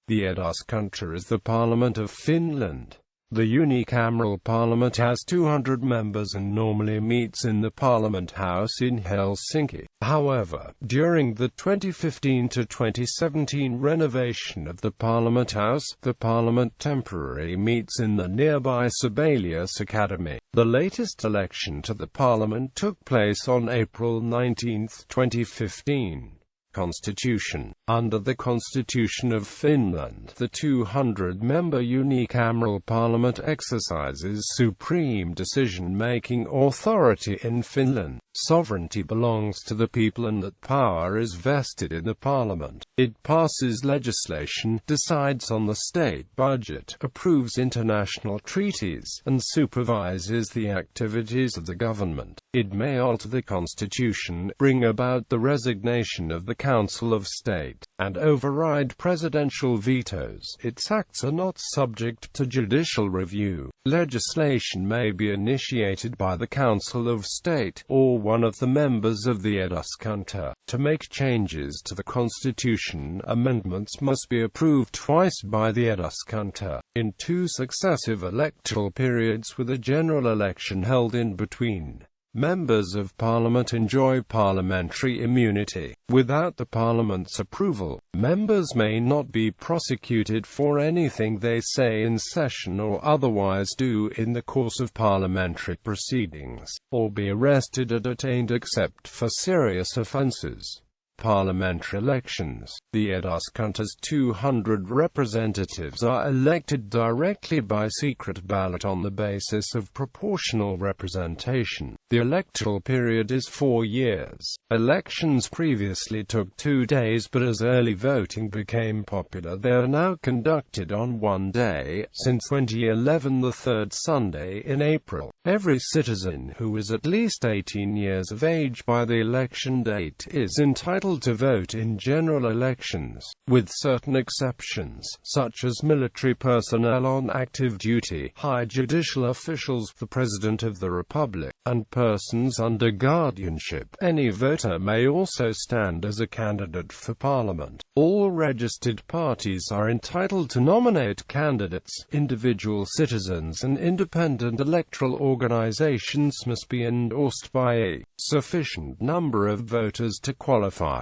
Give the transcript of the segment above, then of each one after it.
The Eduskunta is the parliament of Finland. The unicameral parliament has 200 members and normally meets in the Parliament House in Helsinki. However, during the 2015 to 2017 renovation of the Parliament House, the Parliament temporarily meets in the nearby Sibelius Academy. The latest election to the Parliament took place on April 19, 2015. Constitution. Under the Constitution of Finland, the 200-member unicameral parliament exercises supreme decision-making authority in Finland. Sovereignty belongs to the people and that power is vested in the parliament. It passes legislation, decides on the state budget, approves international treaties, and supervises the activities of the government. It may alter the constitution, bring about the resignation of the Council of State, and override presidential vetoes. Its acts are not subject to judicial review. Legislation may be initiated by the Council of State, or one of the members of the Eduskunta. To make changes to the constitution, amendments must be approved twice by the Eduskunta, in 2 successive electoral periods with a general election held in between. Members of Parliament enjoy parliamentary immunity. Without the Parliament's approval, members may not be prosecuted for anything they say in session or otherwise do in the course of parliamentary proceedings, or be arrested or detained except for serious offences. Parliamentary elections. The Eduskunta's 200 representatives are elected directly by secret ballot on the basis of proportional representation. The electoral period is 4 years. Elections previously took 2 days, but as early voting became popular, they are now conducted on 1 day, since 2011, the third Sunday in April. Every citizen who is at least 18 years of age by the election date is entitled to vote in general elections, with certain exceptions, such as military personnel on active duty, high judicial officials, the President of the Republic, and persons under guardianship. Any voter may also stand as a candidate for Parliament. All registered parties are entitled to nominate candidates. Individual citizens and independent electoral organizations must be endorsed by a sufficient number of voters to qualify.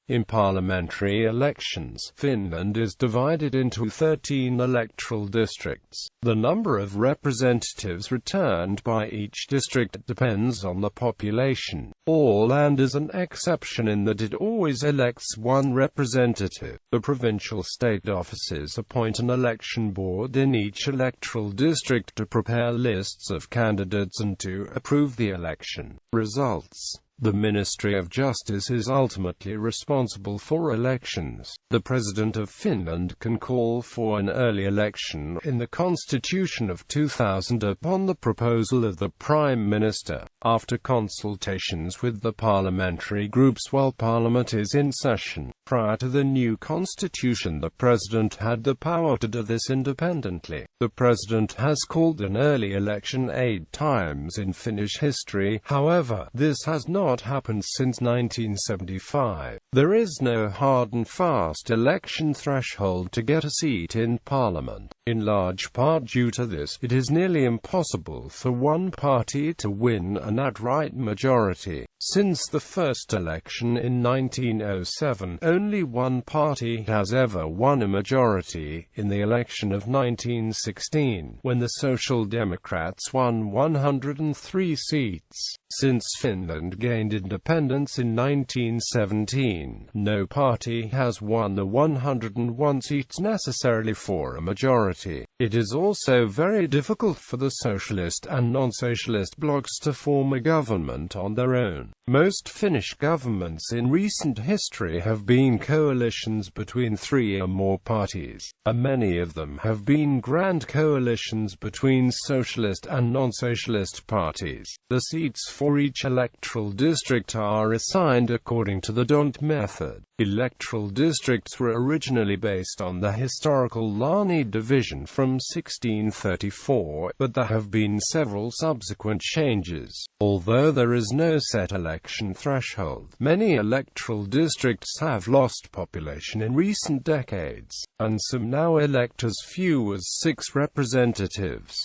In parliamentary elections, Finland is divided into 13 electoral districts. The number of representatives returned by each district depends on the population. Åland is an exception in that it always elects 1 representative. The provincial state offices appoint an election board in each electoral district to prepare lists of candidates and to approve the election results. The Ministry of Justice is ultimately responsible for elections. The President of Finland can call for an early election in the Constitution of 2000 upon the proposal of the Prime Minister, after consultations with the parliamentary groups while Parliament is in session. Prior to the new constitution, the President had the power to do this independently. The President has called an early election 8 times in Finnish history. However, this has not happened since 1975. There is no hard and fast election threshold to get a seat in Parliament. In large part due to this, it is nearly impossible for one party to win an outright majority. Since the first election in 1907, only one party has ever won a majority, in the election of 1916, when the Social Democrats won 103 seats. Since Finland gained independence in 1917, no party has won the 101 seats necessarily for a majority. It is also very difficult for the socialist and non-socialist blocs to form a government on their own. Most Finnish governments in recent history have been coalitions between 3 or more parties, and many of them have been grand coalitions between socialist and non-socialist parties. The seats for each electoral district are assigned according to the D'Hondt method. Electoral districts were originally based on the historical Lani division from from 1634, but there have been several subsequent changes. Although there is no set election threshold, many electoral districts have lost population in recent decades, and some now elect as few as 6 representatives.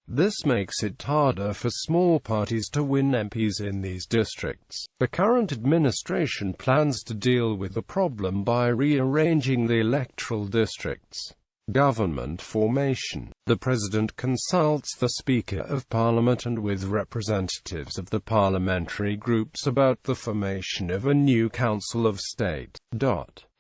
This makes it harder for small parties to win MPs in these districts. The current administration plans to deal with the problem by rearranging the electoral districts. Government formation. The President consults the Speaker of Parliament and with representatives of the parliamentary groups about the formation of a new Council of State.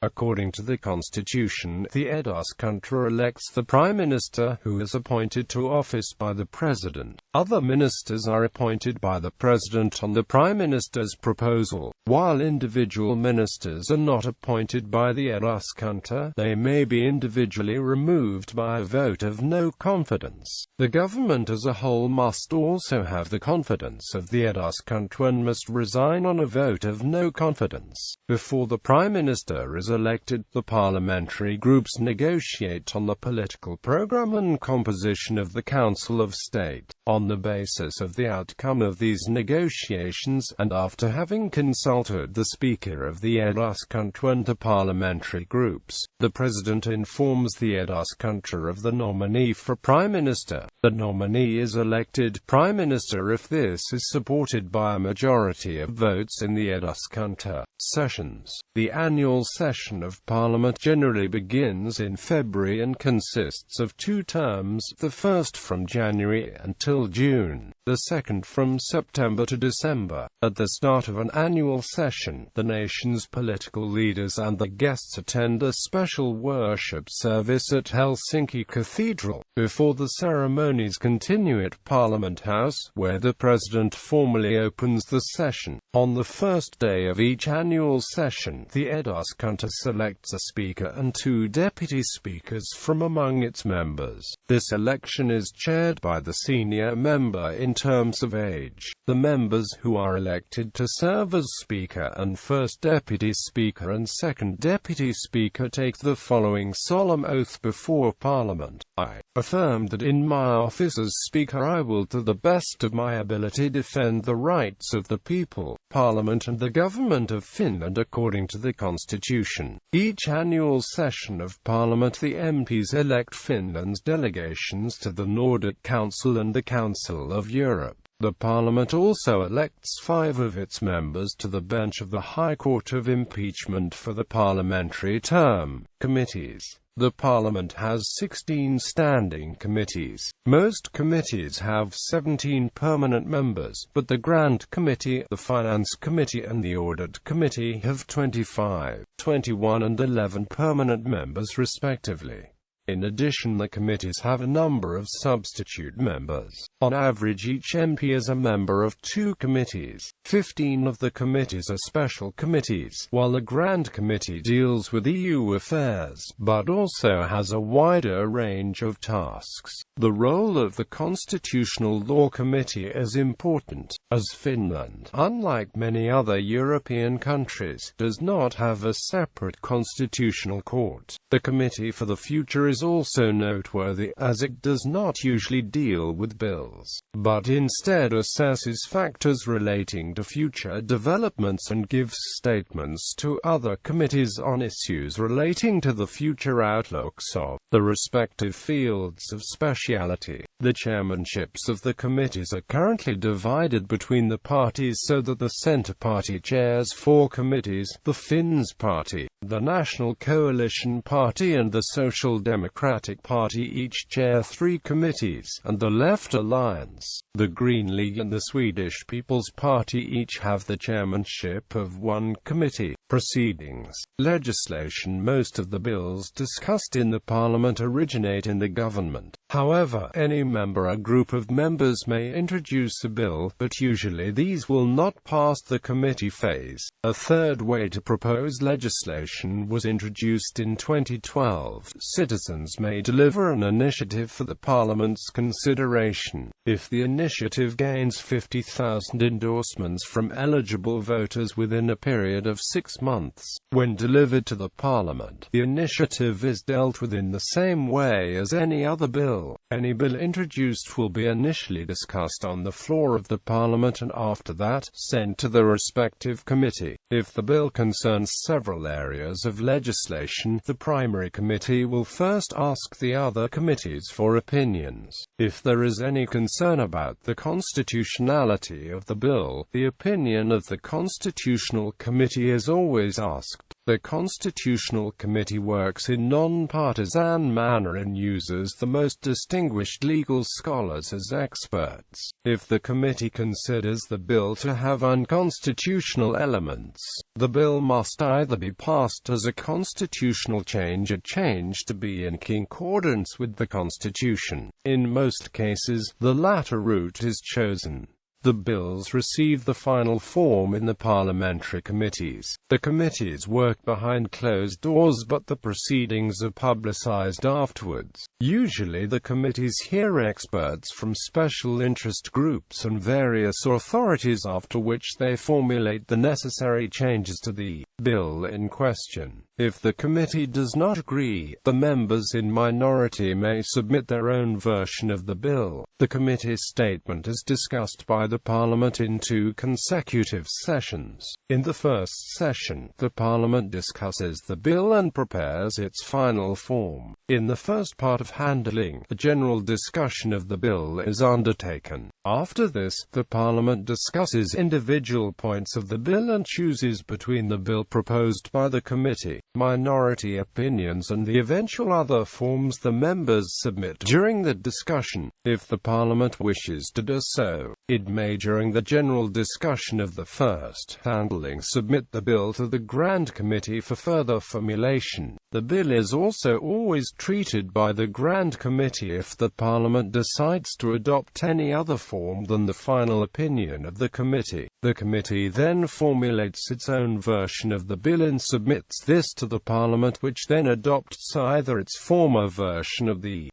According to the Constitution, the Eduskunta elects the Prime Minister, who is appointed to office by the President. Other ministers are appointed by the President on the Prime Minister's proposal. While individual ministers are not appointed by the Eduskunta, they may be individually removed by a vote of no confidence. The government as a whole must also have the confidence of the Eduskunta and must resign on a vote of no confidence. Before the Prime Minister is elected, the parliamentary groups negotiate on the political program and composition of the Council of State. On the basis of the outcome of these negotiations, and after having consulted the Speaker of the Eduskunta and the parliamentary groups, the President informs the Eduskunta of the nominee for Prime Minister. The nominee is elected Prime Minister if this is supported by a majority of votes in the Eduskunta. Sessions. The annual session of Parliament generally begins in February and consists of 2 terms, the first from January until June, the second from September to December. At the start of an annual session, the nation's political leaders and the guests attend a special worship service at Helsinki Cathedral. Before the ceremonies continue at Parliament House, where the President formally opens the session. On the first day of each annual session, the Eduskunta selects a Speaker and 2 Deputy Speakers from among its members. This election is chaired by the senior member in terms of age. The members who are elected to serve as Speaker and First Deputy Speaker and Second Deputy Speaker take the following solemn oath before Parliament. I affirm that in my office as Speaker I will to the best of my ability defend the rights of the people, Parliament and the Government of Finland according to the Constitution. Each annual session of Parliament the MPs elect Finland's delegations to the Nordic Council and the Council of Europe. The Parliament also elects 5 of its members to the bench of the High Court of Impeachment for the parliamentary term. Committees. The Parliament has 16 standing committees. Most committees have 17 permanent members, but the Grant Committee, the Finance Committee and the Audit Committee have 25, 21 and 11 permanent members respectively. In addition, the committees have a number of substitute members. On average, each MP is a member of 2 committees. 15 of the committees are special committees, while the Grand Committee deals with EU affairs, but also has a wider range of tasks. The role of the Constitutional Law Committee is important, as Finland, unlike many other European countries, does not have a separate constitutional court. The Committee for the Future is also noteworthy, as it does not usually deal with bills, but instead assesses factors relating to future developments and gives statements to other committees on issues relating to the future outlooks of the respective fields of speciality. The chairmanships of the committees are currently divided between the parties so that the Centre Party chairs 4 committees, the Finns Party, the National Coalition Party and the Social Democratic Party each chair 3 committees, and the Left Alliance, the Green League and the Swedish People's Party each have the chairmanship of 1 committee. Proceedings. Legislation. Most of the bills discussed in the Parliament originate in the government. However, any member or group of members may introduce a bill, but usually these will not pass the committee phase. A third way to propose legislation was introduced in 2012. Citizens may deliver an initiative for the Parliament's consideration. If the initiative gains 50,000 endorsements from eligible voters within a period of 6 months, when delivered to the Parliament, the initiative is dealt with in the same way as any other bill. bill. Any bill introduced will be initially discussed on the floor of the Parliament and after that, sent to the respective committee. If the bill concerns several areas of legislation, the primary committee will first ask the other committees for opinions. If there is any concern about the constitutionality of the bill, the opinion of the Constitutional Committee is always asked. The Constitutional Committee works in non-partisan manner and uses the most distinguished legal scholars as experts. If the committee considers the bill to have unconstitutional elements, the bill must either be passed as a constitutional change or changed to be in accordance with the Constitution. In most cases, the latter route is chosen. The bills receive the final form in the parliamentary committees. The committees work behind closed doors, but the proceedings are publicized afterwards. Usually the committees hear experts from special interest groups and various authorities, after which they formulate the necessary changes to the bill in question. If the committee does not agree, the members in minority may submit their own version of the bill. The committee statement is discussed by the Parliament in 2 consecutive sessions. In the first session, the Parliament discusses the bill and prepares its final form. In the first part of handling, a general discussion of the bill is undertaken. After this, the Parliament discusses individual points of the bill and chooses between the bill proposed by the committee, minority opinions and the eventual other forms the members submit during the discussion. If the Parliament wishes to do so, it may during the general discussion of the first handling submit the bill to the Grand Committee for further formulation. The bill is also always treated by the Grand Committee if the Parliament decides to adopt any other form than the final opinion of the committee. The committee then formulates its own version of the bill and submits this to the Parliament, which then adopts either its former version of the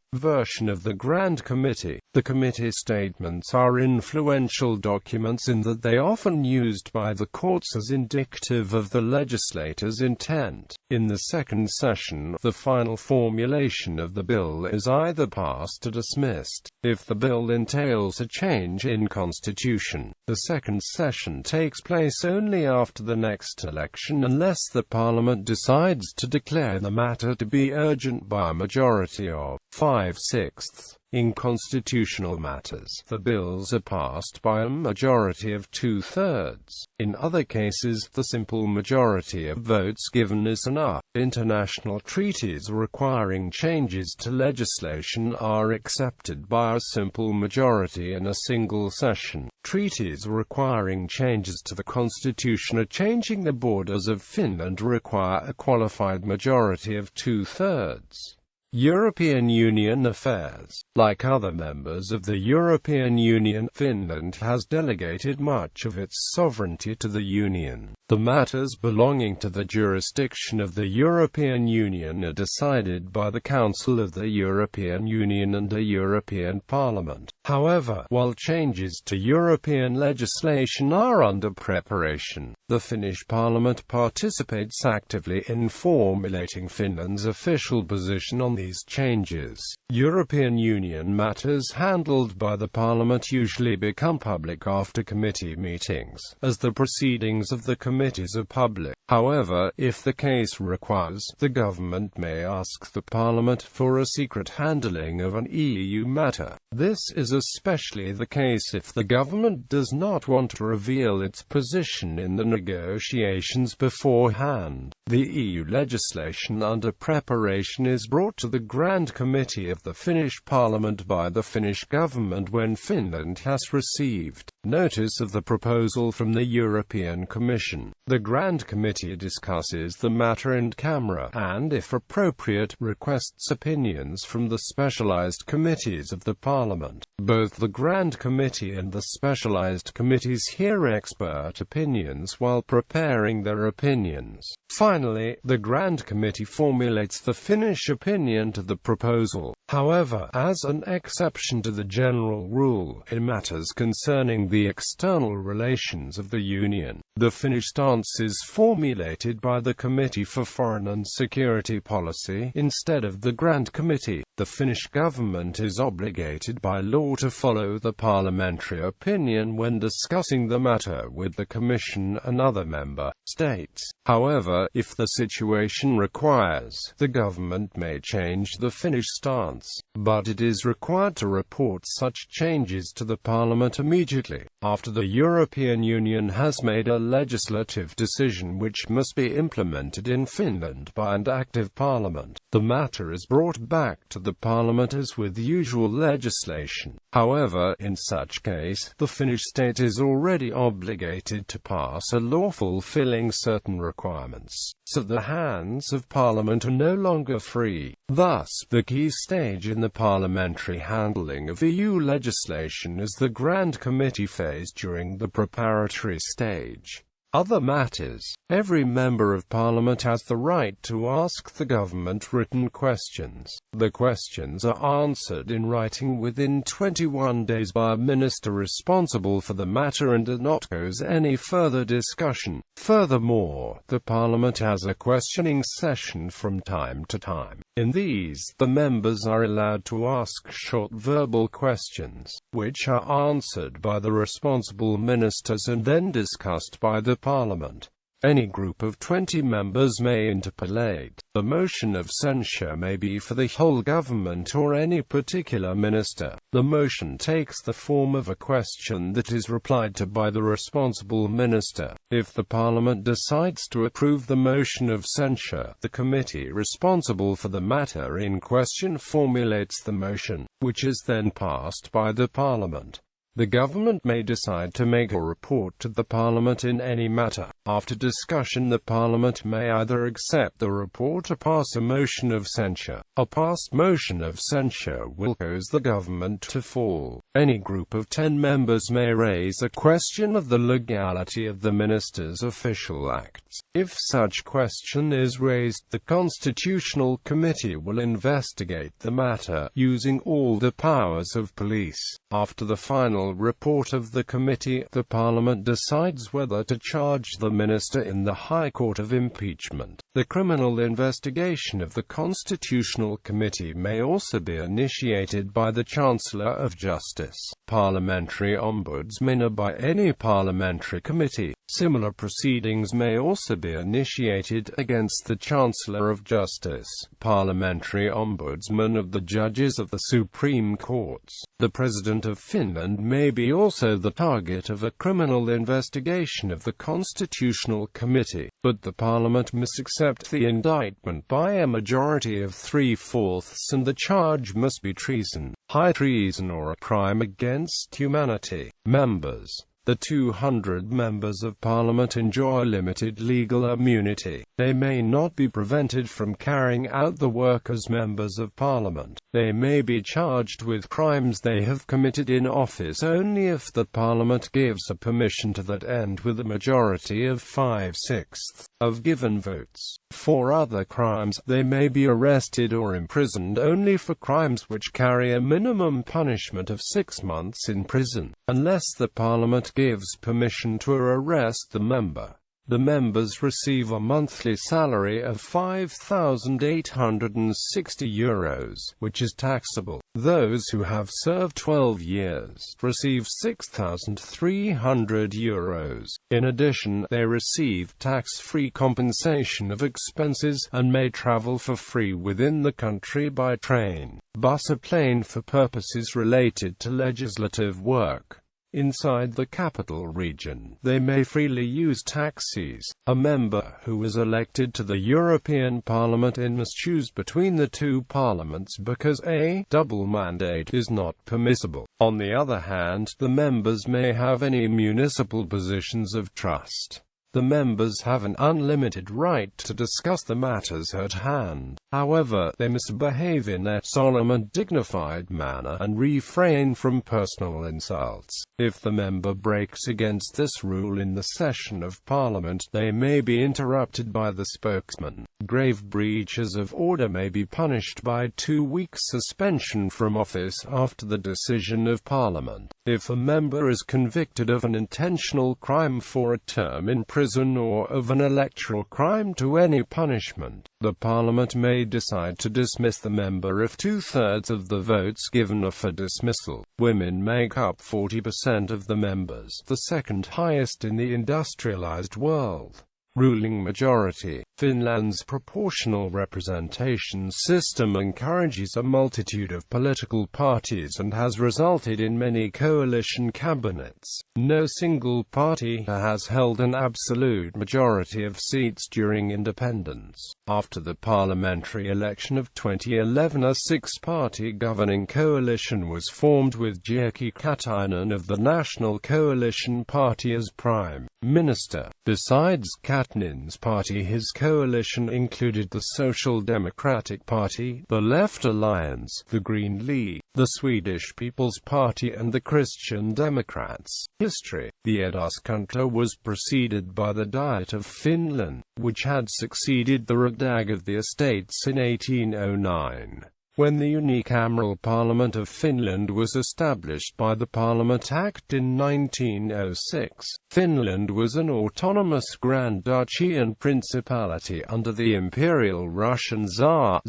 Grand Committee. The committee statements are influential documents in that they are often used by the courts as indicative of the legislator's intent. In the second session, the final formulation of the bill is either passed or dismissed. If the bill entails a change in constitution, the second session takes place only after the next election unless the Parliament decides to declare the matter to be urgent by a majority of 5/6. In constitutional matters, the bills are passed by a majority of 2/3. In other cases, the simple majority of votes given is enough. International treaties requiring changes to legislation are accepted by a simple majority in a single session. Treaties requiring changes to the constitution or changing the borders of Finland require a qualified majority of 2/3. European Union affairs. Like other members of the European Union, Finland has delegated much of its sovereignty to the Union. The matters belonging to the jurisdiction of the European Union are decided by the Council of the European Union and the European Parliament. However, while changes to European legislation are under preparation, the Finnish Parliament participates actively in formulating Finland's official position on these changes. European Union matters handled by the Parliament usually become public after committee meetings, as the proceedings of the committees are public. However, if the case requires, the government may ask the Parliament for a secret handling of an EU matter. This is especially the case if the government does not want to reveal its position in the negotiations beforehand. The EU legislation under preparation is brought to the Grand Committee of the Finnish Parliament by the Finnish government when Finland has received notice of the proposal from the European Commission. The Grand Committee discusses the matter in camera, and if appropriate, requests opinions from the specialized committees of the Parliament. Both the Grand Committee and the specialized committees hear expert opinions while preparing their opinions. Finally, the Grand Committee formulates the Finnish opinion to the proposal. However, as an exception to the general rule, in matters concerning the external relations of the Union, The Finnish stance is formulated by the Committee for Foreign and Security Policy instead of the Grand Committee. The Finnish government is obligated by law to follow the parliamentary opinion when discussing the matter with the Commission and other member states. However, if the situation requires, the government may change the Finnish stance, but it is required to report such changes to the Parliament immediately after the European Union has made a legislative decision which must be implemented in Finland by an active parliament. The matter is brought back to the parliament as with usual legislation. However, in such case, the Finnish state is already obligated to pass a law fulfilling certain requirements, so the hands of parliament are no longer free. Thus, the key stage in the parliamentary handling of EU legislation is the Grand Committee phase during the preparatory stage. Other matters. Every member of parliament has the right to ask the government written questions. The questions are answered in writing within 21 days by a minister responsible for the matter and do not cause any further discussion. Furthermore, the parliament has a questioning session from time to time. In these, the members are allowed to ask short verbal questions, which are answered by the responsible ministers and then discussed by the Parliament. Any group of 20 members may interpellate. The motion of censure may be for the whole government or any particular minister. The motion takes the form of a question that is replied to by the responsible minister. If the Parliament decides to approve the motion of censure, the committee responsible for the matter in question formulates the motion, which is then passed by the Parliament. The government may decide to make a report to the Parliament in any matter. After discussion, the Parliament may either accept the report or pass a motion of censure. A passed motion of censure will cause the government to fall. Any group of 10 members may raise a question of the legality of the minister's official acts. If such question is raised, the Constitutional Committee will investigate the matter, using all the powers of police. After the final report of the committee, the Parliament decides whether to charge the minister in the High Court of Impeachment. The criminal investigation of the Constitutional Committee may also be initiated by the Chancellor of Justice. Parliamentary ombudsmen are by any parliamentary committee. Similar proceedings may also be initiated against the Chancellor of Justice, parliamentary ombudsman of the judges of the Supreme Courts. The President of Finland may be also the target of a criminal investigation of the Constitutional Committee, but the Parliament must accept the indictment by a majority of 3/4 and the charge must be treason, high treason or a crime against humanity. Members. The 200 members of Parliament enjoy limited legal immunity. They may not be prevented from carrying out the work as members of Parliament. They may be charged with crimes they have committed in office only if the Parliament gives a permission to that end with a majority of 5/6 of given votes. For other crimes, they may be arrested or imprisoned only for crimes which carry a minimum punishment of 6 months in prison, unless the Parliament gives permission to arrest the member. The members receive a monthly salary of €5,860, which is taxable. Those who have served 12 years receive €6,300. In addition, they receive tax-free compensation of expenses, and may travel for free within the country by train, bus or plane for purposes related to legislative work. Inside the capital region, they may freely use taxis. A member who is elected to the European Parliament must choose between the two parliaments because a double mandate is not permissible. On the other hand, the members may have any municipal positions of trust. The members have an unlimited right to discuss the matters at hand. However, they must behave in a solemn and dignified manner, and refrain from personal insults. If the member breaks against this rule in the session of Parliament, they may be interrupted by the spokesman. Grave breaches of order may be punished by 2 weeks suspension from office after the decision of Parliament. If a member is convicted of an intentional crime for a term in prison, or of an electoral crime to any punishment, the Parliament may decide to dismiss the member if 2/3 of the votes given are for dismissal. Women make up 40% of the members, the second highest in the industrialized world. Ruling majority. Finland's proportional representation system encourages a multitude of political parties and has resulted in many coalition cabinets. No single party has held an absolute majority of seats during independence. After the parliamentary election of 2011, a 6-party governing coalition was formed with Jyrki Katainen of the National Coalition Party as Prime Minister. Besides Katainen's party, his coalition included the Social Democratic Party, the Left Alliance, the Green League, the Swedish People's Party and the Christian Democrats. History. The Eduskunta was preceded by the Diet of Finland, which had succeeded the Radag of the Estates in 1809. When the unicameral Parliament of Finland was established by the Parliament Act in 1906, Finland was an autonomous Grand Duchy and Principality under the Imperial Russian Tsar,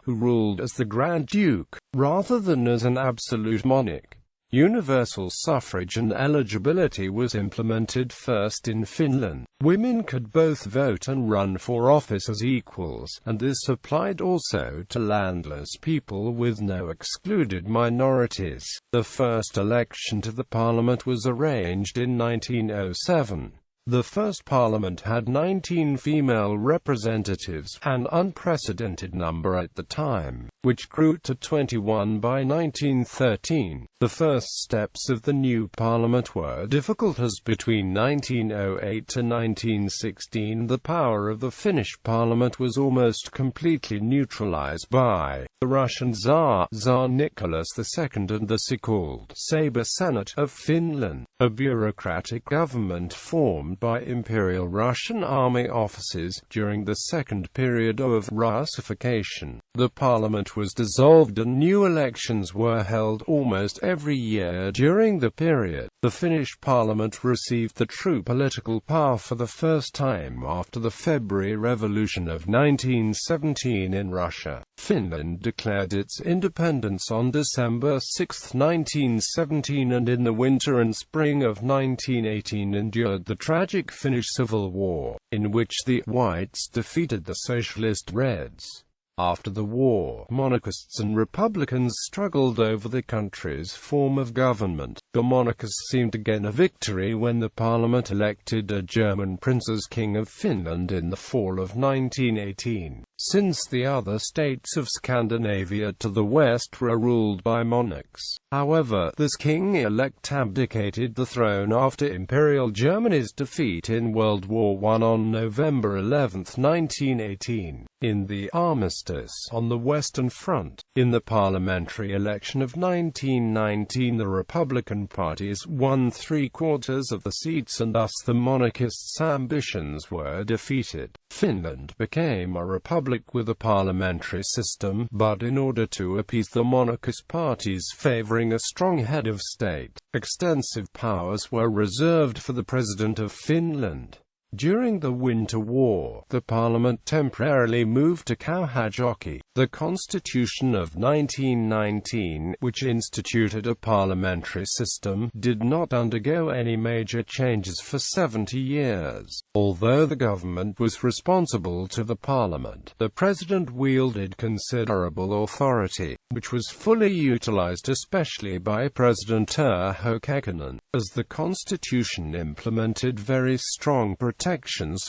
who ruled as the Grand Duke, rather than as an absolute monarch. Universal suffrage and eligibility was implemented first in Finland. Women could both vote and run for office as equals, and this applied also to landless people with no excluded minorities. The first election to the parliament was arranged in 1907. The first parliament had 19 female representatives, an unprecedented number at the time, which grew to 21 by 1913. The first steps of the new parliament were difficult, as between 1908 to 1916 the power of the Finnish parliament was almost completely neutralized by the Russian Tsar, Tsar Nicholas II, and the so-called Saber Senate of Finland, a bureaucratic government formed by Imperial Russian army officers during the second period of Russification. The parliament was dissolved and new elections were held almost every year during the period. The Finnish parliament received the true political power for the first time after the February Revolution of 1917 in Russia. Finland declared its independence on December 6, 1917, and in the winter and spring of 1918 endured the tragic Finnish Civil War, in which the Whites defeated the Socialist Reds. After the war, monarchists and republicans struggled over the country's form of government. The monarchists seemed to gain a victory when the parliament elected a German prince as King of Finland in the fall of 1918. Since the other states of Scandinavia to the west were ruled by monarchs. However, this king-elect abdicated the throne after Imperial Germany's defeat in World War I on November 11, 1918. In the armistice on the Western Front, in the parliamentary election of 1919, the Republican parties won 3/4 of the seats, and thus the monarchists' ambitions were defeated. Finland became a republic with a parliamentary system, but in order to appease the monarchist parties favoring a strong head of state, extensive powers were reserved for the President of Finland. During the Winter War, the parliament temporarily moved to Kauhajoki. The Constitution of 1919, which instituted a parliamentary system, did not undergo any major changes for 70 years. Although the government was responsible to the parliament, the president wielded considerable authority, which was fully utilized especially by President Urho Kekkonen, as the constitution implemented very strong protections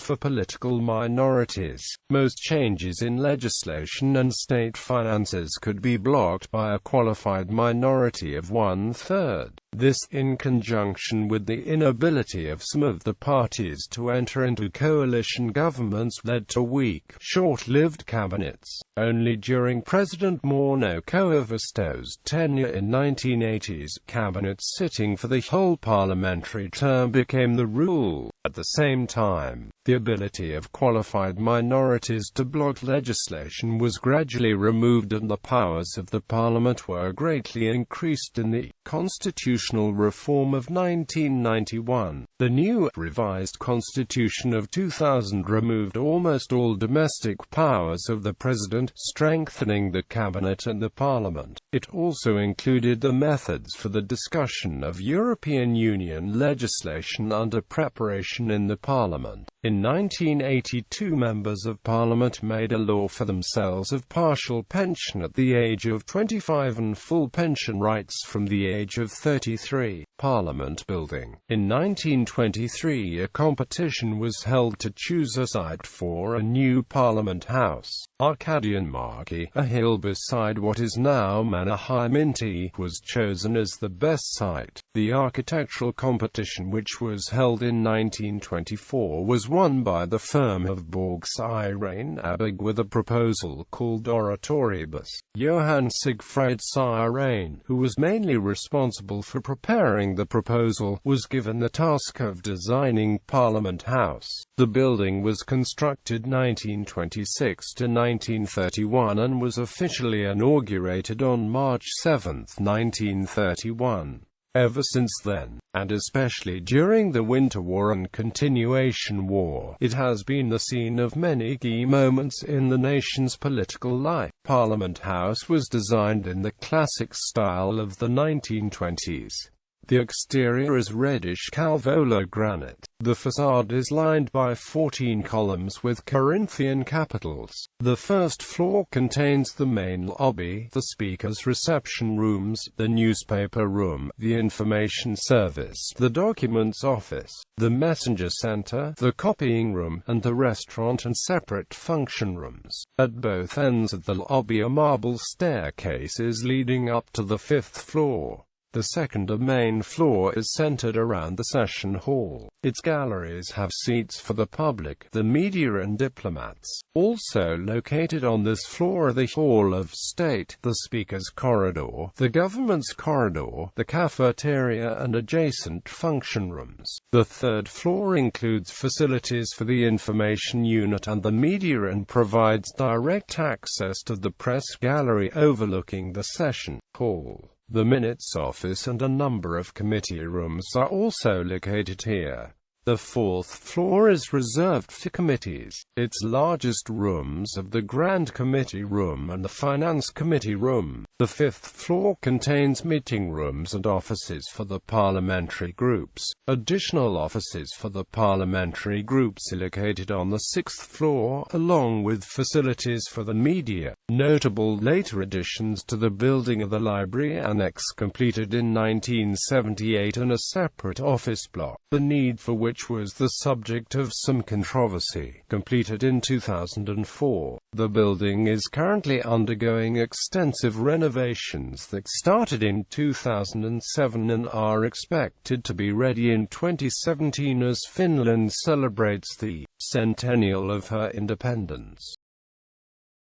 for political minorities. Most changes in legislation and state finances could be blocked by a qualified minority of 1/3. This, in conjunction with the inability of some of the parties to enter into coalition governments, led to weak, short-lived cabinets. Only during President Mauno Koivisto's tenure in 1980s, cabinets sitting for the whole parliamentary term became the rule. At the same time, the ability of qualified minorities to block legislation was gradually removed and the powers of the parliament were greatly increased in the constitutional reform of 1991. The new, revised constitution of 2000 removed almost all domestic powers of the president, strengthening the cabinet and the parliament. It also included the methods for the discussion of European Union legislation under preparation in the parliament. In 1982, members of parliament made a law for themselves of partial pension at the age of 25 and full pension rights from the age of 33. Parliament building. In 1923, a competition was held to choose a site for a new Parliament House. Arcadian Marki, a hill beside what is now Mannerheimintie, was chosen as the best site. The architectural competition, which was held in 1924, was won by the firm of Borgs Irene Abig with a proposal called Oratoribus. Johann Siegfried Irene, who was mainly responsible for preparing the proposal, was given the task of designing Parliament House. The building was constructed 1926 to 1931 and was officially inaugurated on March 7, 1931. Ever since then, and especially during the Winter War and Continuation War, it has been the scene of many key moments in the nation's political life. Parliament House was designed in the classic style of the 1920s. The exterior is reddish Calvola granite. The facade is lined by 14 columns with Corinthian capitals. The first floor contains the main lobby, the speaker's reception rooms, the newspaper room, the information service, the documents office, the messenger center, the copying room, and the restaurant and separate function rooms. At both ends of the lobby are marble staircases leading up to the 5th floor. The second main floor is centered around the session hall. Its galleries have seats for the public, the media and diplomats. Also located on this floor are the Hall of State, the Speaker's Corridor, the Government's Corridor, the cafeteria and adjacent function rooms. The third floor includes facilities for the information unit and the media and provides direct access to the press gallery overlooking the session hall. The minutes office and a number of committee rooms are also located here. The 4th floor is reserved for committees. Its largest rooms are the Grand Committee Room and the Finance Committee Room. The 5th floor contains meeting rooms and offices for the parliamentary groups. Additional offices for the parliamentary groups are located on the 6th floor, along with facilities for the media. Notable later additions to the building are the library annex completed in 1978 and a separate office block, the need for which was the subject of some controversy, completed in 2004. The building is currently undergoing extensive renovations that started in 2007 and are expected to be ready in 2017 as Finland celebrates the centennial of her independence.